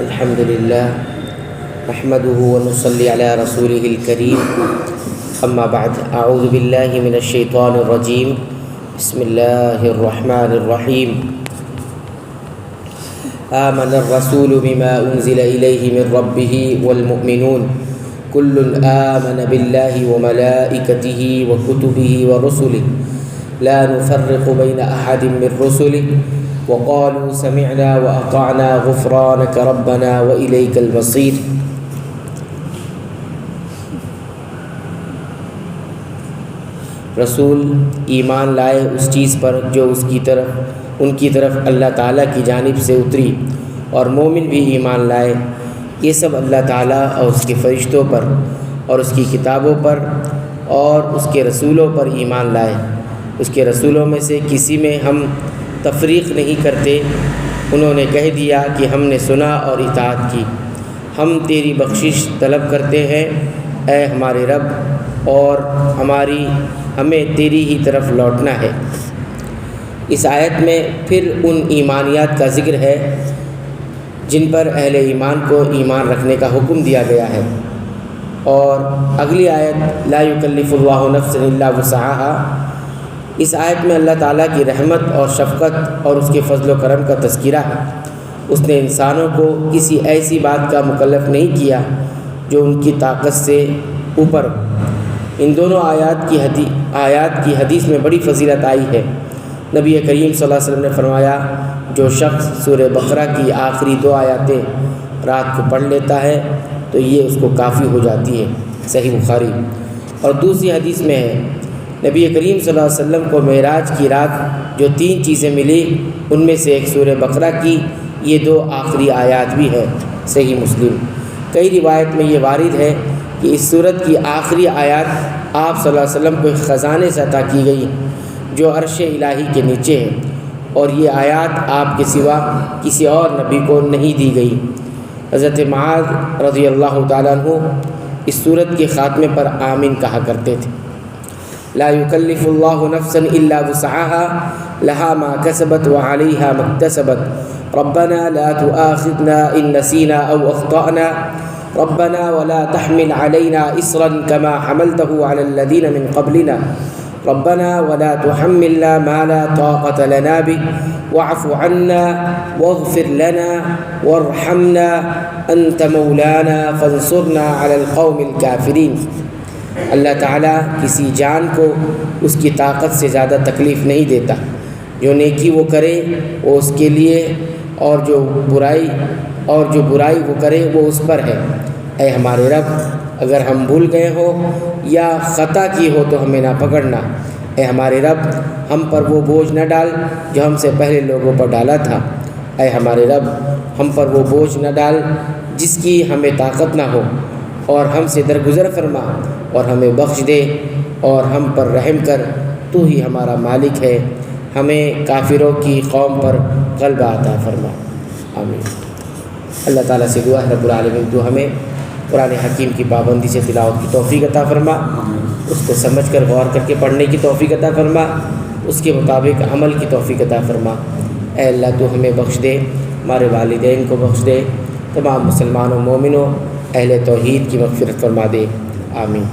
الحمد للہ نحمده ونصلی علی رسوله الکریم اما بعد اعوذ باللہ من الشیطان الرجیم بسم اللہ الرحمن الرحیم آمن الرسول بما انزل الیہ من ربہ والمؤمنون کل آمن باللہ وملائکتہ وکتبہ ورسلہ لا نفرق بین احد من رسلہ وقالوا سمعنا وأطعنا غفرانك ربنا وإليك المصير۔ رسول ایمان لائے اس چیز پر جو ان کی طرف اللہ تعالیٰ کی جانب سے اتری، اور مومن بھی ایمان لائے۔ یہ سب اللہ تعالیٰ اور اس کے فرشتوں پر اور اس کی کتابوں پر اور اس کے رسولوں پر ایمان لائے۔ اس کے رسولوں میں سے کسی میں ہم تفریق نہیں کرتے۔ انہوں نے کہہ دیا کہ ہم نے سنا اور اطاعت کی، ہم تیری بخشش طلب کرتے ہیں اے ہمارے رب، اور ہمیں تیری ہی طرف لوٹنا ہے۔ اس آیت میں پھر ان ایمانیات کا ذکر ہے جن پر اہل ایمان کو ایمان رکھنے کا حکم دیا گیا ہے، اور اگلی آیت لا یکلف اللہ نفسا الا وسعها، اس آیت میں اللہ تعالیٰ کی رحمت اور شفقت اور اس کے فضل و کرم کا تذکرہ ہے۔ اس نے انسانوں کو کسی ایسی بات کا مکلف نہیں کیا جو ان کی طاقت سے اوپر ہو۔ ان دونوں آیات کی حدیث میں بڑی فضیلت آئی ہے۔ نبی کریم صلی اللہ علیہ وسلم نے فرمایا، جو شخص سورہ بقرہ کی آخری 2 آیاتیں رات کو پڑھ لیتا ہے تو یہ اس کو کافی ہو جاتی ہے، صحیح بخاری۔ اور دوسری حدیث میں ہے، نبی کریم صلی اللہ علیہ وسلم کو معراج کی رات جو 3 چیزیں ملی، ان میں سے ایک سورہ بقرہ کی یہ 2 آخری آیات بھی ہے، صحیح مسلم۔ کئی روایت میں یہ وارد ہے کہ اس سورت کی آخری آیات آپ صلی اللہ علیہ وسلم کو ایک خزانے سے عطا کی گئی جو عرش الہی کے نیچے ہے، اور یہ آیات آپ کے سوا کسی اور نبی کو نہیں دی گئی۔ حضرت معاذ رضی اللہ تعالیٰ عنہ اس سورت کے خاتمے پر آمین کہا کرتے تھے۔ لا يكلف الله نفسا الا وسعها لها ما كسبت وعليها ما اكتسبت ربنا لا تؤاخذنا ان نسينا او اخطانا ربنا ولا تحمل علينا اصرا كما حملته على الذين من قبلنا ربنا ولا تحملنا ما لا طاقة لنا به واعف عنا واغفر لنا وارحمنا انت مولانا فانصرنا على القوم الكافرين۔ اللہ تعالیٰ کسی جان کو اس کی طاقت سے زیادہ تکلیف نہیں دیتا، جو نیکی وہ کرے وہ اس کے لیے، اور جو برائی وہ کرے وہ اس پر ہے۔ اے ہمارے رب، اگر ہم بھول گئے ہوں یا خطا کی ہو تو ہمیں نہ پکڑنا۔ اے ہمارے رب، ہم پر وہ بوجھ نہ ڈال جو ہم سے پہلے لوگوں پر ڈالا تھا۔ اے ہمارے رب، ہم پر وہ بوجھ نہ ڈال جس کی ہمیں طاقت نہ ہو، اور ہم سے درگزر فرما اور ہمیں بخش دے، اور ہم پر رحم کر، تو ہی ہمارا مالک ہے۔ ہمیں کافروں کی قوم پر غلبہ عطا فرما، آمین۔ اللہ تعالیٰ سے دعا ہے رب العالمین تو ہمیں قرآن حکیم کی پابندی سے تلاوت کی توفیق عطا فرما، اس کو سمجھ کر غور کر کے پڑھنے کی توفیق عطا فرما، اس کے مطابق عمل کی توفیق عطا فرما۔ اے اللہ تو ہمیں بخش دے، ہمارے والدین کو بخش دے، تمام مسلمانوں مومنوں اہل توحید کی مغفرت فرما دے، آمین۔